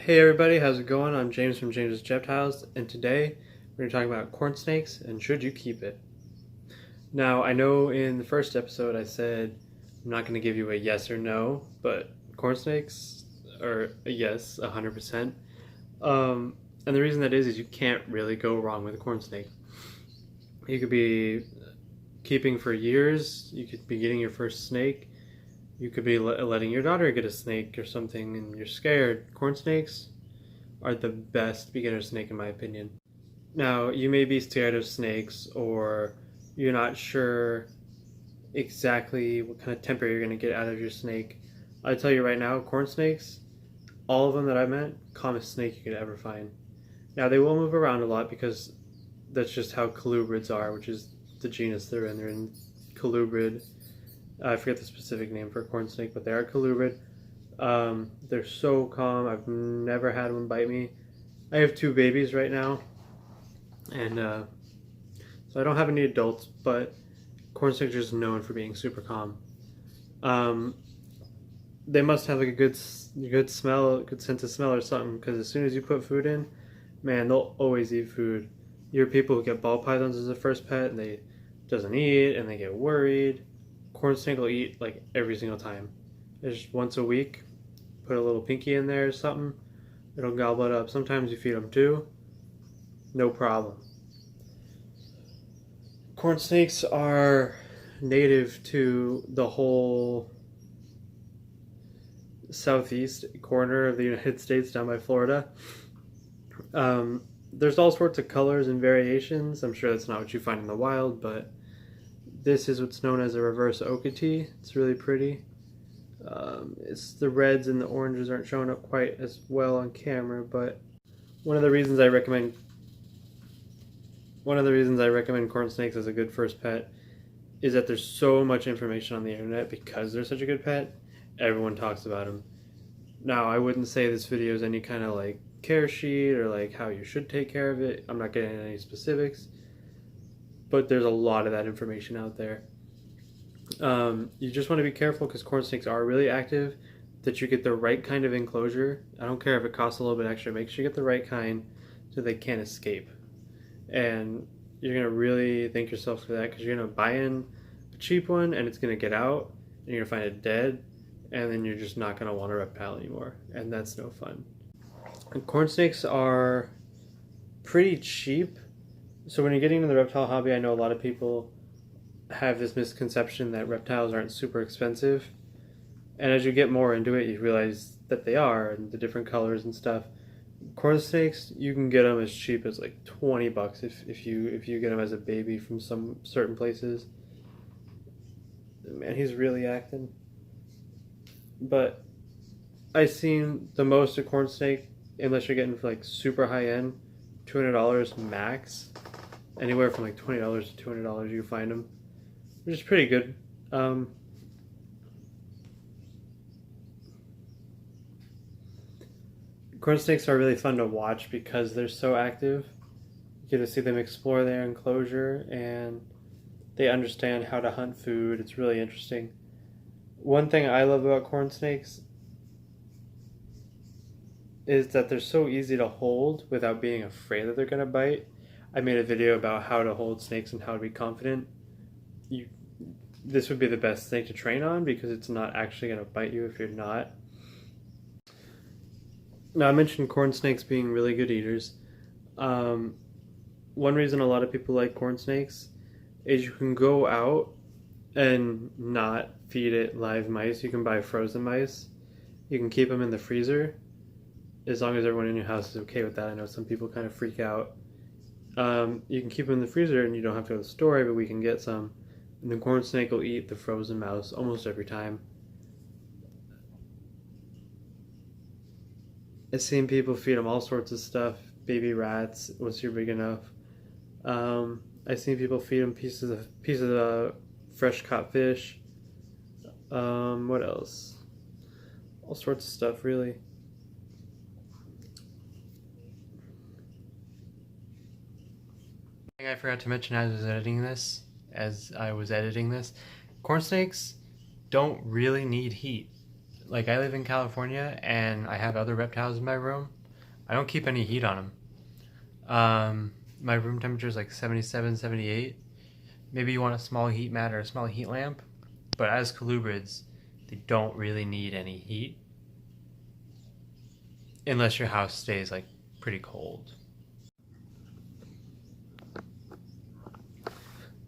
Hey everybody, how's it going? I'm James from James's Reptiles, and today we're going to talk about corn snakes and should you keep it. Now, I know in the first episode I said I'm not going to give you a yes or no, but corn snakes are a yes, 100%. And the reason that is you can't really go wrong with a corn snake. You could be keeping for years, you could be getting your first snake, you could be letting your daughter get a snake or something and you're scared. Corn snakes are the best beginner snake in my opinion. Now, you may be scared of snakes or you're not sure exactly what kind of temper you're going to get out of your snake. I tell you right now, corn snakes, all of them that I met, calmest snake you could ever find. Now, they will move around a lot because that's just how colubrids are, which is the genus they're in. They're in colubrid. I forget the specific name for a corn snake, but they are colubrid. They're so calm. I've never had one bite me. I have 2 babies right now, and so I don't have any adults, but corn snakes are just known for being super calm. They must have like a good smell, good sense of smell or something, because as soon as you put food in, man, they'll always eat food. You hear people who get ball pythons as a first pet, and they doesn't eat, and they get worried. Corn snake will eat like every single time. Just once a week, put a little pinky in there or something, it'll gobble it up. Sometimes you feed them 2, no problem. Corn snakes are native to the whole southeast corner of the United States down by Florida. There's all sorts of colors and variations. I'm sure that's not what you find in the wild, but this is what's known as a reverse okatee. It's really pretty. It's the reds and the oranges aren't showing up quite as well on camera, but one of the reasons I recommend corn snakes as a good first pet is that there's so much information on the internet because they're such a good pet. Everyone talks about them. Now, I wouldn't say this video is any kind of like care sheet or like how you should take care of it. I'm not getting into any specifics, but there's a lot of that information out there. You just want to be careful because corn snakes are really active, that you get the right kind of enclosure. I don't care if it costs a little bit extra, make sure you get the right kind so they can't escape. And you're going to really thank yourself for that because you're going to buy in a cheap one and it's going to get out and you're going to find it dead, and then you're just not going to want a reptile anymore, and that's no fun. And corn snakes are pretty cheap. So when you're getting into the reptile hobby, I know a lot of people have this misconception that reptiles aren't super expensive. And as you get more into it, you realize that they are, and the different colors and stuff. Corn snakes, you can get them as cheap as like 20 bucks if you get them as a baby from some certain places. Man, he's really acting. But I've seen the most a corn snake, unless you're getting for like super high end, $200 max. Anywhere from like $20 to $200 you find them, which is pretty good. Corn snakes are really fun to watch because they're so active. You get to see them explore their enclosure and they understand how to hunt food. It's really interesting. One thing I love about corn snakes is that they're so easy to hold without being afraid that they're going to bite. I made a video about how to hold snakes and how to be confident. This would be the best snake to train on because it's not actually going to bite you if you're not. Now, I mentioned corn snakes being really good eaters. One reason a lot of people like corn snakes is you can go out and not feed it live mice. You can buy frozen mice. You can keep them in the freezer as long as everyone in your house is okay with that. I know some people kind of freak out. You can keep them in the freezer and you don't have to go to the store, but we can get some. And the corn snake will eat the frozen mouse almost every time. I've seen people feed them all sorts of stuff, baby rats once you're big enough. I've seen people feed them pieces of fresh caught fish. What else? All sorts of stuff, really. I forgot to mention as I was editing this, corn snakes don't really need heat. like I live in California and I have other reptiles in my room. I don't keep any heat on them. My room temperature is like 77, 78. Maybe you want a small heat mat or a small heat lamp, but as colubrids, they don't really need any heat unless your house stays like pretty cold.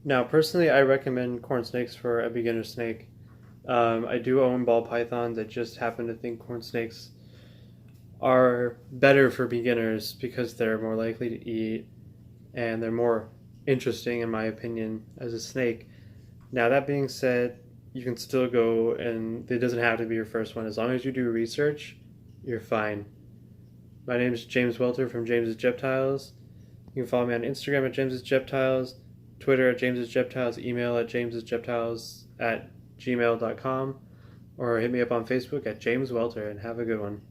Now, personally, I recommend corn snakes for a beginner snake. I do own ball pythons. I just happen to think corn snakes are better for beginners because they're more likely to eat and they're more interesting, in my opinion, as a snake. Now, that being said, you can still go, and it doesn't have to be your first one. As long as you do research, you're fine. My name is James Welter from James's Reptiles. You can follow me on Instagram at James's Reptiles, Twitter at James's Reptiles, email at james'sreptiles@gmail.com, or hit me up on Facebook at James Welter, and have a good one.